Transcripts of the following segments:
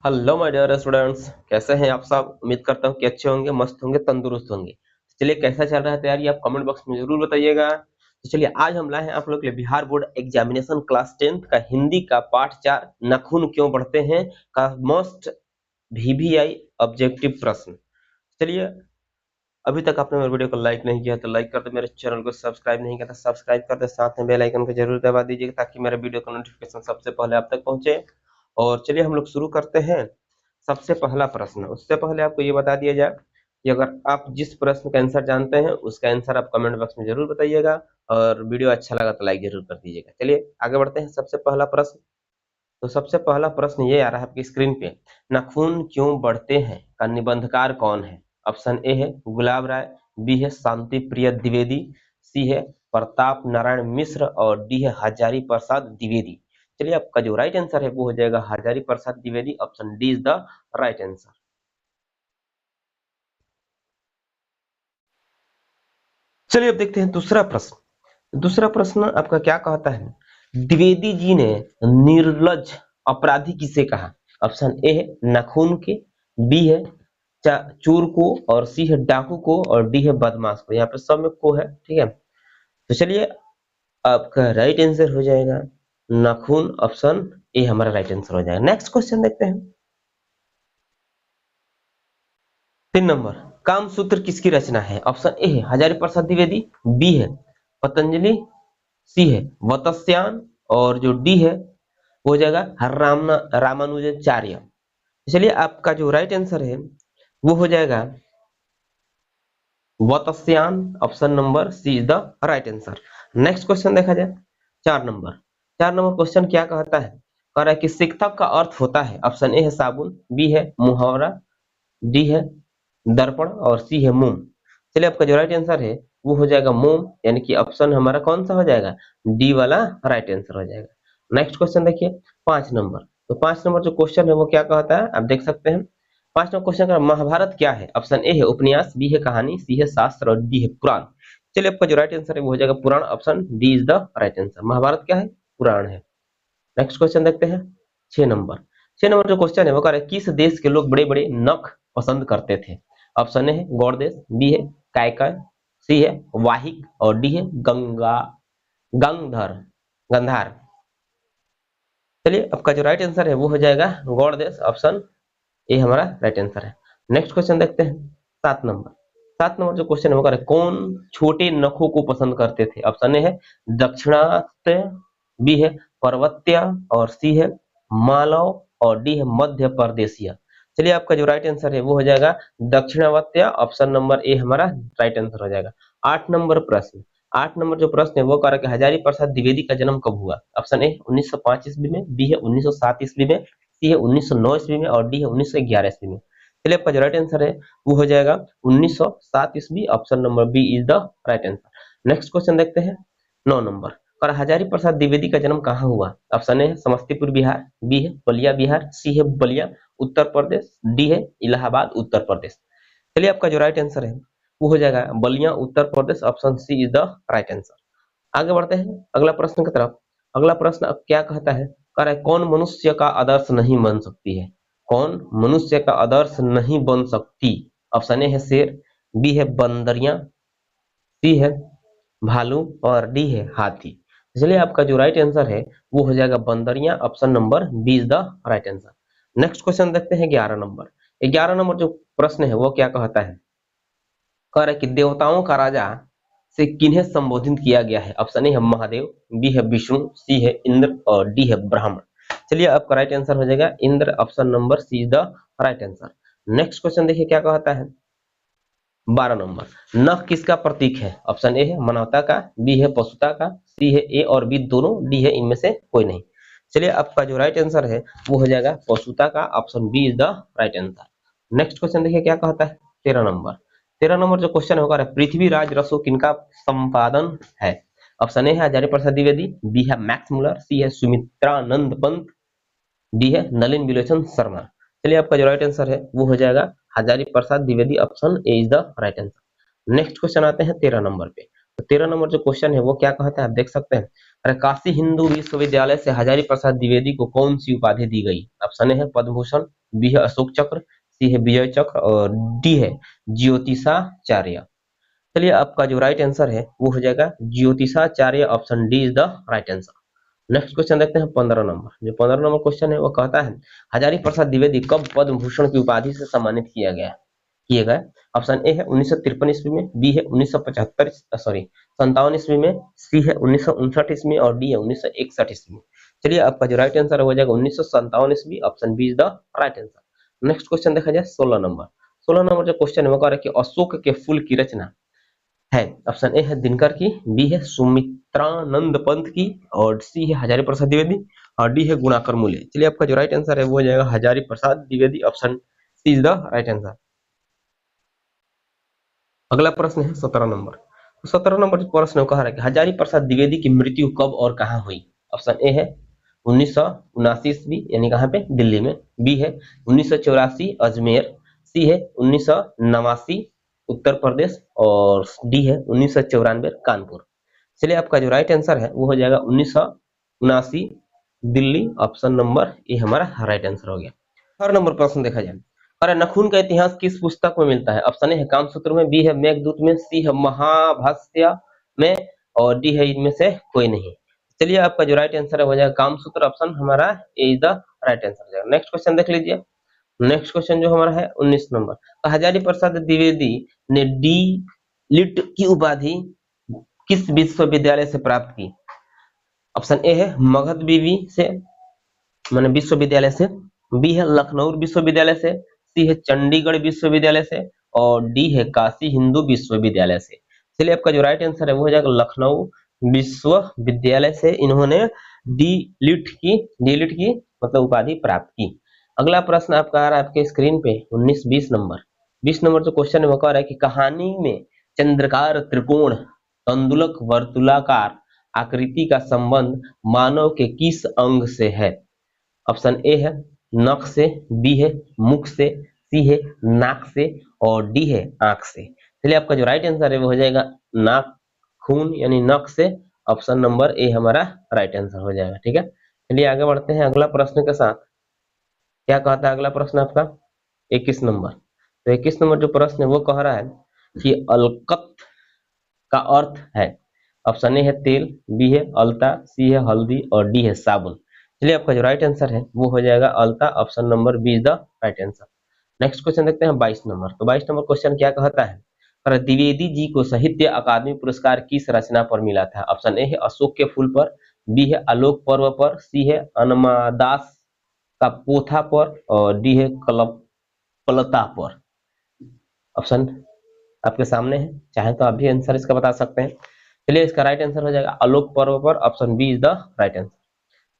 Hello my dear students, कैसे हैं आप सब। उम्मीद करता हूँ कि अच्छे होंगे, मस्त होंगे, तंदुरुस्त होंगे। चलिए, कैसा चल रहा है तैयारी, आप कमेंट बॉक्स में जरूर बताइएगा। तो चलिए, आज हम लाए हैं आप लोग के लिए Bihar board examination class 10th का हिंदी का पार्ट 4 नाखून क्यों बढ़ते हैं का मोस्ट वीवीआई ऑब्जेक्टिव प्रश्न। चलिए, अभी तक आपने मेरे वीडियो को लाइक नहीं किया तो लाइक कर दे, मेरे चैनल को सब्सक्राइब नहीं किया तो सब्सक्राइब कर दे, साथ में बेल आइकन को जरूर दबा दीजिएगा ताकि मेरे वीडियो का नोटिफिकेशन सबसे पहले आप तक पहुंचे। और चलिए, हम लोग शुरू करते हैं। सबसे पहला प्रश्न, उससे पहले आपको ये बता दिया जाए कि अगर आप जिस प्रश्न का आंसर जानते हैं उसका आंसर आप कमेंट बॉक्स में जरूर बताइएगा, और वीडियो अच्छा लगा तो लाइक जरूर कर दीजिएगा। चलिए आगे बढ़ते हैं। सबसे पहला प्रश्न, तो सबसे पहला प्रश्न ये आ रहा है आपकी स्क्रीन पे। नाखून क्यों बढ़ते हैं का निबंधकार कौन है? ऑप्शन ए है गुलाब राय, बी है शांति प्रिय द्विवेदी, सी है प्रताप नारायण मिश्र, और डी है हजारी प्रसाद द्विवेदी। चलिए, आपका जो राइट आंसर है वो हो जाएगा Hazari Prasad Dwivedi. Option D is the right answer. चलिए, अब देखते हैं दूसरा प्रश्न। दूसरा प्रश्न आपका क्या कहता है? द्विवेदी जी ने निर्लज अपराधी किसे कहा? ऑप्शन ए है नाखून के, बी है चोर को, और सी है डाकू को, और डी है बदमाश को। यहाँ पे सब में को है, ठीक है। तो चलिए, आपका राइट आंसर हो जाएगा नाखून। ऑप्शन ए हमारा राइट आंसर हो जाएगा। नेक्स्ट क्वेश्चन देखते हैं। 3 नंबर, काम सूत्र किसकी रचना है? ऑप्शन ए है हजारी प्रसाद द्विवेदी, बी है पतंजलि, सी है वतस्यान, और जो डी है वो हो जाएगा रामानुजाचार्य। चलिए, आपका जो राइट आंसर है वो हो जाएगा Vatsyayan. Option number C is the right answer. Next question देखा जाए। 4 नंबर, 4 नंबर क्वेश्चन क्या कहता है? कह रहा है कि शिक्षक का अर्थ होता है। ऑप्शन ए है साबुन, बी है मुहावरा, डी है दर्पण, और सी है मोम। चलिए, आपका जो राइट आंसर है वो हो जाएगा मोम, यानी कि ऑप्शन हमारा कौन सा हो जाएगा? डी वाला राइट आंसर हो जाएगा। नेक्स्ट क्वेश्चन देखिए। 5 नंबर, तो 5 नंबर जो क्वेश्चन है वो क्या कहता है आप देख सकते हैं। 5 नंबर क्वेश्चन का महाभारत क्या है? ऑप्शन ए है उपन्यास, बी है कहानी, सी है शास्त्र, और डी है पुराण। चलिए, आपका जो राइट आंसर है वो हो जाएगा पुराण। Option D is the right answer. Mahabharata क्या है? पुराण है। नेक्स्ट क्वेश्चन देखते हैं। 6 नंबर, 6 नंबर जो क्वेश्चन है वो कह रहा है किस देश के लोग बड़े बड़े नख पसंद करते थे? ऑप्शन ए है गौड़ देश, बी है कायका, सी है वाहिक, और डी है गंगा गंगधर गंधार। चलिए, आपका जो राइट आंसर है वो हो जाएगा गौड़ देश। ऑप्शन ए हमारा राइट आंसर है। नेक्स्ट क्वेश्चन देखते हैं। 7 नंबर, 7 नंबर जो क्वेश्चन है वो कह रहा है कौन छोटे नखों को पसंद करते थे? ऑप्शन ए है दक्षिणात्य, बी है पर्वत्य, और सी है मालव, और डी है मध्य प्रदेशीय। चलिए, आपका जो राइट आंसर है वो हो जाएगा दक्षिणावर्त्य। ऑप्शन नंबर ए हमारा राइट आंसर हो जाएगा। 8 नंबर प्रश्न, 8 नंबर जो प्रश्न है वो कह रहा है कि हजारी प्रसाद द्विवेदी का जन्म कब हुआ? ऑप्शन ए 1905 ईस्वी में, बी है 1907 ईस्वी में, सी है 1909 ईस्वी में, और डी है 1911 ईस्वी में। चलिए, आपका जो राइट आंसर है वो हो जाएगा 1907 ईस्वी। Option number B is the right answer. Next question देखते हैं। 9 नंबर, और हजारी प्रसाद द्विवेदी का जन्म कहाँ हुआ? ऑप्शन ए है समस्तीपुर बिहार, बी है बलिया बिहार, सी है बलिया उत्तर प्रदेश, डी है इलाहाबाद उत्तर प्रदेश। चलिए, आपका जो राइट आंसर है वो हो जाएगा Ballia Uttar Pradesh. Option C is the right answer. आगे बढ़ते हैं अगला प्रश्न की तरफ। अगला प्रश्न अब क्या कहता है? कह रहा है कौन मनुष्य का आदर्श नहीं बन सकती है? कौन मनुष्य का आदर्श नहीं बन सकती? ऑप्शन ए है शेर, बी है बंदरिया, सी है भालू, और डी है हाथी। चलिए, आपका जो राइट आंसर है वो हो जाएगा बंदरिया। Option number B is the right answer. Next question देखते हैं। 11 नंबर, 11 नंबर जो प्रश्न है वो क्या कहता है? कह रहा है कि देवताओं का राजा से किन्हें संबोधित किया गया है? ऑप्शन ए है महादेव, बी है विष्णु, सी है इंद्र, और डी है ब्राह्मण। चलिए, आपका राइट आंसर हो जाएगा Indra. Option number C is the right answer. Next question देखिए क्या कहता है। 12 नंबर, नख किसका प्रतीक है? ऑप्शन ए है मानवता का, बी है पशुता का, सी है ए और बी दोनों, डी है इनमें से कोई नहीं। चलिए, आपका जो राइट आंसर है वो हो जाएगा पशुता का। Option B is the right answer. Next question देखिए क्या कहता है। 13 नंबर, 13 नंबर जो क्वेश्चन होगा पृथ्वीराज रसो किनका संपादन है? ऑप्शन ए है हजारी प्रसाद द्विवेदी, बी है मैक्स मुलर, सी है सुमित्रानंद पंत, डी है नलिन विलोचन शर्मा। चलिए, आपका जो राइट आंसर है वो हो जाएगा Hazari Prasad Dwivedi. Option A is the right answer. Next question आते हैं 13 नंबर पे। तो 13 नंबर जो क्वेश्चन है वो क्या कहता है आप देख सकते हैं। अरे काशी हिंदू विश्वविद्यालय से हजारी प्रसाद द्विवेदी को कौन सी उपाधि दी गई? ऑप्शन ए है पद्म भूषण, बी है अशोक चक्र, सी है विजय चक्र और डी है ज्योतिषाचार्य। चलिए आपका जो राइट आंसर है वो हो जाएगा ज्योतिषाचार्य, option D is the right answer. Next question देखते हैं 15 नंबर। जो 15 नंबर क्वेश्चन है वो कहता है हजारी प्रसाद द्विवेदी कब पद्म भूषण की उपाधि से सम्मानित किए गए? ऑप्शन ए है 1953 ईस्वी में, बी है 57 ईस्वी में, सी है 1959 ईस्वी और डी है 1961 ईस्वी में। चलिए आपका जो राइट आंसर हो जाएगा 1957 ईस्वी, option B is the right answer. Next question देखा जाए 16 नंबर। 16 नंबर जो क्वेश्चन है वो कह रहा है कि अशोक के फूल की रचना है। ऑप्शन ए है दिनकर की, बी है सुमित्रानंद पंत की और सी है हजारी प्रसाद द्विवेदी और डी है गुणाकर मूल्य। चलिए आपका जो राइट आंसर है वो हो जाएगा Hazari Prasad Dwivedi, option C is the right answer. अगला प्रश्न है 17 नंबर। तो 17 नंबर जो प्रश्न कह रहा है कि हजारी प्रसाद द्विवेदी की मृत्यु कब और कहाँ हुई? ऑप्शन ए है 1979 ईस्वी यानी कहाँ पे? दिल्ली में, बी है 1984 अजमेर, सी है 1989 उत्तर प्रदेश और डी है 1994 कानपुर। चलिए आपका जो राइट आंसर है वो हो जाएगा 1979 दिल्ली, ऑप्शन नंबर ए हमारा राइट आंसर हो गया। हर नंबर प्रश्न देखा जाए। अरे नखून का इतिहास किस पुस्तक में मिलता है? ऑप्शन ए है कामसूत्र में, बी है मेघदूत में, सी है महाभाष्य में और डी है इनमें से कोई नहीं। चलिए आपका जो राइट आंसर है हो जाएगा कामसूत्र, ऑप्शन हमारा ए इज द राइट आंसर हो जाएगा। नेक्स्ट क्वेश्चन देख लीजिए। नेक्स्ट क्वेश्चन जो हमारा है 19 नंबर। तो हजारी प्रसाद द्विवेदी ने डी लिट की उपाधि किस विश्वविद्यालय से प्राप्त की? ऑप्शन ए है मगध बीवी से माने विश्वविद्यालय से, बी है लखनऊ विश्वविद्यालय से, सी है चंडीगढ़ विश्वविद्यालय से और डी है काशी हिंदू विश्वविद्यालय से। चलिए आपका जो राइट आंसर है वो हो जाएगा लखनऊ विश्वविद्यालय से इन्होंने डी लिट की मतलब उपाधि प्राप्त की। अगला प्रश्न आपका आ रहा है आपके स्क्रीन पे 19-20 नंबर। 20 नंबर जो क्वेश्चन है वो कह रहा है कि कहानी में चंद्रकार त्रिकोण तंदुलक वर्तुलाकार आकृति का संबंध मानव के किस अंग से है? ऑप्शन ए है नख से, बी है मुख से, सी है नाक से और डी है आंख से। चलिए आपका जो राइट आंसर है वो हो जाएगा नाक खून यानी नख से, ऑप्शन नंबर ए हमारा राइट आंसर हो जाएगा। ठीक है, चलिए आगे बढ़ते हैं अगला प्रश्न के साथ। क्या कहता है अगला प्रश्न आपका 21 नंबर। तो 21 नंबर जो प्रश्न है वो कह रहा है कि अलकत का अर्थ है। ऑप्शन ए है तेल, बी है अलता, सी है हल्दी और डी है साबुन। चलिए आपका जो राइट आंसर है वो हो जाएगा अलता, option number B is the right answer. Next question देखते हैं 22 नंबर। तो 22 नंबर क्वेश्चन क्या कहता है? द्विवेदी जी को साहित्य अकादमी पुरस्कार किस रचना पर मिला था? ऑप्शन ए है अशोक के फूल पर, बी है आलोक पर्व पर, सी है अन्नमादास का पोथा पर और डी है कलपलता पर। ऑप्शन आपके सामने है, चाहे तो आप भी आंसर इसका बता सकते हैं। चलिए इसका राइट आंसर हो जाएगा आलोक पर्व पर, option B is the right answer.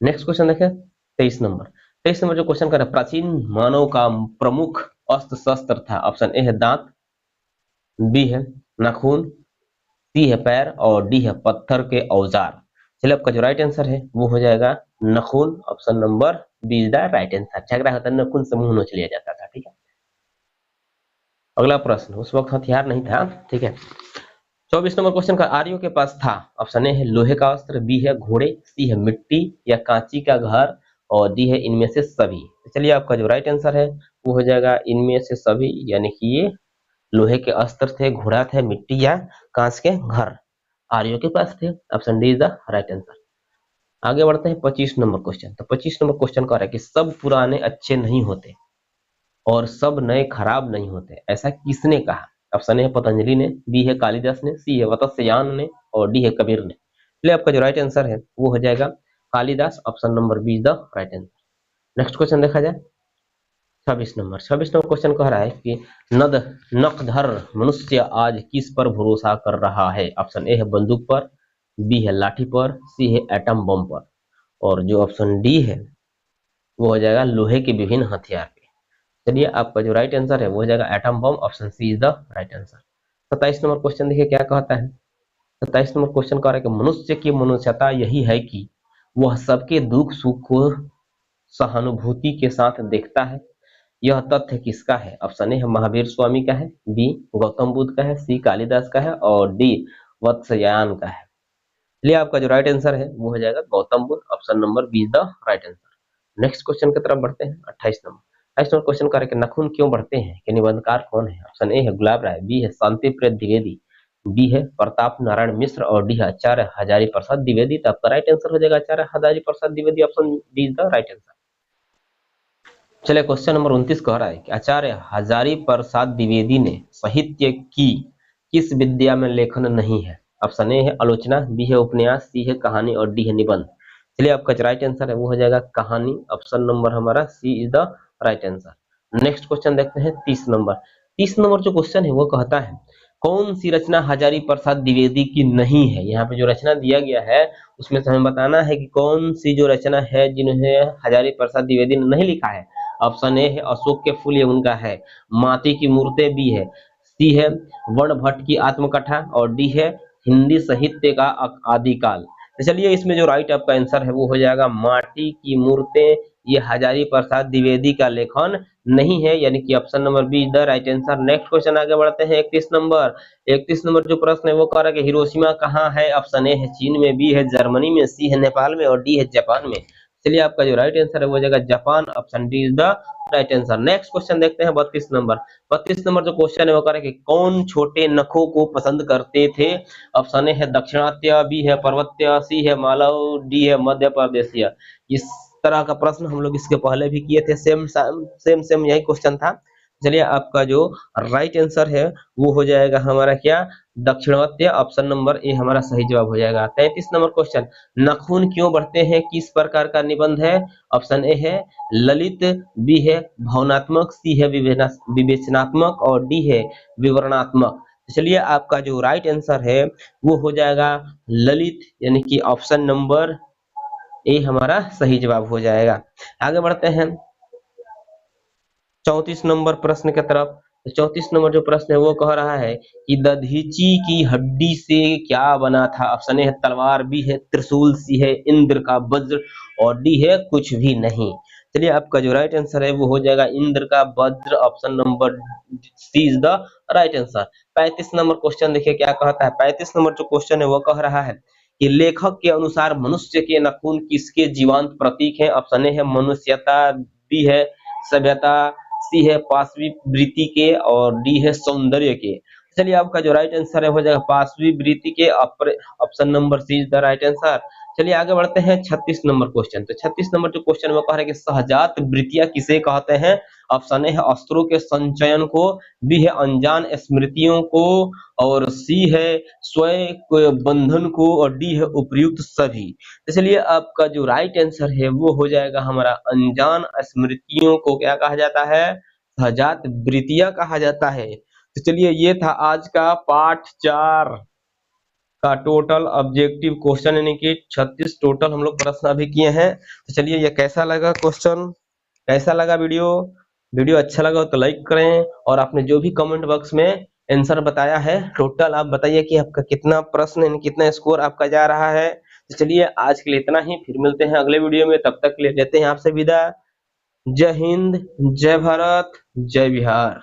Next question देखें 23 नंबर। 23 नंबर जो क्वेश्चन कर रहा है प्राचीन मानव का प्रमुख अस्त्र शस्त्र था। ऑप्शन ए है दांत, बी है नाखून, सी है पैर और डी है पत्थर के औजार। चलिए आपका जो राइट आंसर है वो हो जाएगा नाखून, option number B is the right answer. झगड़ा होता है नाखून से मुंह नोच लिया जाता था। ठीक है, अगला प्रश्न उस वक्त हथियार नहीं था। ठीक है, 24 नंबर क्वेश्चन का आर्यों के पास था। ऑप्शन ए है लोहे का अस्त्र, बी है घोड़े, सी है मिट्टी या कांची का घर और डी है इनमें से सभी। तो चलिए आपका जो राइट आंसर है वो हो जाएगा इनमें से सभी, यानी कि ये लोहे के अस्त्र थे, घोड़ा थे, मिट्टी या कांच के घर आर्यों के पास थे। Option D is the right answer. आगे बढ़ते हैं 25 नंबर क्वेश्चन। तो 25 नंबर क्वेश्चन कह रहा है कि सब पुराने अच्छे नहीं होते और सब नए खराब नहीं होते, ऐसा किसने कहा? ऑप्शन ए है पतंजलि ने, बी है कालिदास ने, सी है वत्स्यायन ने और डी है कबीर ने। इसलिए आपका जो राइट आंसर है वो हो जाएगा Kalidas, option number B is the right answer. Next question देखा जाए 26 नंबर क्वेश्चन कह रहा है कि नद नकधर मनुष्य आज किस पर भरोसा कर रहा है? ऑप्शन ए है बंदूक पर, बी है लाठी पर, सी है एटम बम पर और जो ऑप्शन डी है वो हो जाएगा लोहे के विभिन्न हथियार पे। चलिए आपका जो राइट आंसर है वो हो जाएगा atom bomb, option C is the right answer. 27 number question देखिए क्या कहता है। 27 नंबर क्वेश्चन कह रहा है कि मनुष्य की मनुष्यता यही है कि वह सबके दुख सुख को सहानुभूति के साथ देखता है। यह तथ्य किसका है? ऑप्शन ए है महावीर स्वामी का है, बी गौतम बुद्ध का है, सी कालिदास का है और डी वत्स्यायन का है। चलिए आपका जो राइट आंसर है वो हो जाएगा Gautam Buddha, option number B is the right answer. Next question की तरफ बढ़ते हैं 28 नंबर। 28 नंबर क्वेश्चन कर नाखून क्यों बढ़ते हैं कि निबंधकार कौन है? ऑप्शन ए है गुलाब राय, बी है शांति प्रिय द्विवेदी, बी है प्रताप नारायण मिश्र और डी है आचार्य हजारी प्रसाद द्विवेदी। तो आपका राइट आंसर हो जाएगा Acharya Hazari Prasad Dwivedi, option D is the right answer. चलिए क्वेश्चन नंबर 29 कह रहा है कि आचार्य हजारी प्रसाद द्विवेदी ने साहित्य की किस विद्या में लेखन नहीं है? ऑप्शन ए है आलोचना, बी है उपन्यास, सी है कहानी और डी है निबंध। चलिए आपका जो राइट आंसर है वो हो जाएगा कहानी, ऑप्शन नंबर हमारा C is the right answer. Next question देखते हैं 30 नंबर। 30 नंबर जो क्वेश्चन है वो कहता है कौन सी रचना हजारी प्रसाद द्विवेदी की नहीं है? यहाँ पे जो रचना दिया गया है उसमें से हमें बताना है कि कौन सी जो रचना है जिन्हें हजारी प्रसाद द्विवेदी ने नहीं लिखा है। ऑप्शन ए है अशोक के फूल ये उनका है, माटी की मूर्तें बी है, सी है वर्ण भट्ट की आत्मकथा और डी है हिंदी साहित्य का आदिकाल। तो चलिए इसमें जो राइट आपका आंसर है वो हो जाएगा माटी की मूर्तें, ये हजारी प्रसाद द्विवेदी का लेखन नहीं है, यानी कि option number B is the right answer. Next question आगे बढ़ते हैं 31 नंबर। 31 नंबर जो प्रश्न है वो कह रहा है कि हिरोशिमा कहाँ है? ऑप्शन ए है चीन में, बी है जर्मनी में, सी है नेपाल में और डी है जापान में। चलिए आपका जो राइट आंसर है वो हो जाएगा Japan, option D is the right answer. Next question देखते हैं 32 नंबर। 32 नंबर जो क्वेश्चन है वो कह रहा है कि कौन छोटे नखों को पसंद करते थे? ऑप्शन ए है दक्षिणात्य, बी है पर्वत्य, सी है मालव, डी है मध्य प्रदेशीय। इस तरह का प्रश्न हम लोग इसके पहले भी किए थे, सेम सेम यही क्वेश्चन था। चलिए आपका जो राइट आंसर है वो हो जाएगा हमारा क्या? दक्षिणात्य, ऑप्शन नंबर ए हमारा सही जवाब हो जाएगा। 33 नंबर क्वेश्चन, नाखून क्यों बढ़ते हैं किस प्रकार का निबंध है? ऑप्शन ए है ललित, बी है भावनात्मक, सी है विवेचनात्मक और डी है विवरणात्मक। चलिए आपका जो राइट आंसर है वो हो जाएगा ललित, यानी कि ऑप्शन नंबर ए हमारा सही जवाब हो जाएगा। आगे बढ़ते हैं 34 नंबर प्रश्न की तरफ। 34 नंबर जो प्रश्न है वो कह रहा है कि दधीची की हड्डी से क्या बना था? ऑप्शन ए है तलवार, बी है त्रिशूल, सी है इंद्र का वज्र और डी है कुछ भी नहीं। चलिए आपका जो राइट आंसर है वो हो जाएगा इंद्र का वज्र, option number C is the right answer. 35 number question देखिए क्या कहता है। 35 नंबर जो क्वेश्चन है वो कह रहा है कि लेखक के अनुसार मनुष्य के नाखून किसके जीवंत प्रतीक हैं? ऑप्शन ए है मनुष्यता, बी है सभ्यता, सी है पाशवी वृत्ति के और डी है सौंदर्य के। चलिए आपका जो राइट आंसर है हो जाएगा पाशवी वृत्ति के, option number C is the right answer. चलिए आगे बढ़ते हैं 36 नंबर क्वेश्चन। तो 36 नंबर जो क्वेश्चन में कह रहे हैं कि सहजात वृत्तियां किसे कहते हैं? ऑप्शन ए है अस्त्रों के संचयन को, बी है अनजान स्मृतियों को और सी है स्वयं बंधन को और डी है उपयुक्त सभी। इसलिए आपका जो राइट आंसर है वो हो जाएगा हमारा अनजान स्मृतियों को क्या कहा जाता है? सहजात वृत्तियां कहा जाता है। तो चलिए ये था आज का पाठ 4 का टोटल ऑब्जेक्टिव क्वेश्चन, यानी कि 36 टोटल हम लोग प्रश्न अभी किए हैं। तो चलिए ये कैसा लगा क्वेश्चन, कैसा लगा वीडियो? वीडियो अच्छा लगा तो लाइक करें और आपने जो भी कमेंट बॉक्स में आंसर बताया है टोटल आप बताइए कि आपका कितना प्रश्न यानी कितना स्कोर आपका जा रहा है। तो चलिए आज के लिए इतना ही, फिर मिलते हैं अगले वीडियो में, तब तक के लिए लेते हैं आपसे विदा। जय हिंद, जय भारत, जय बिहार।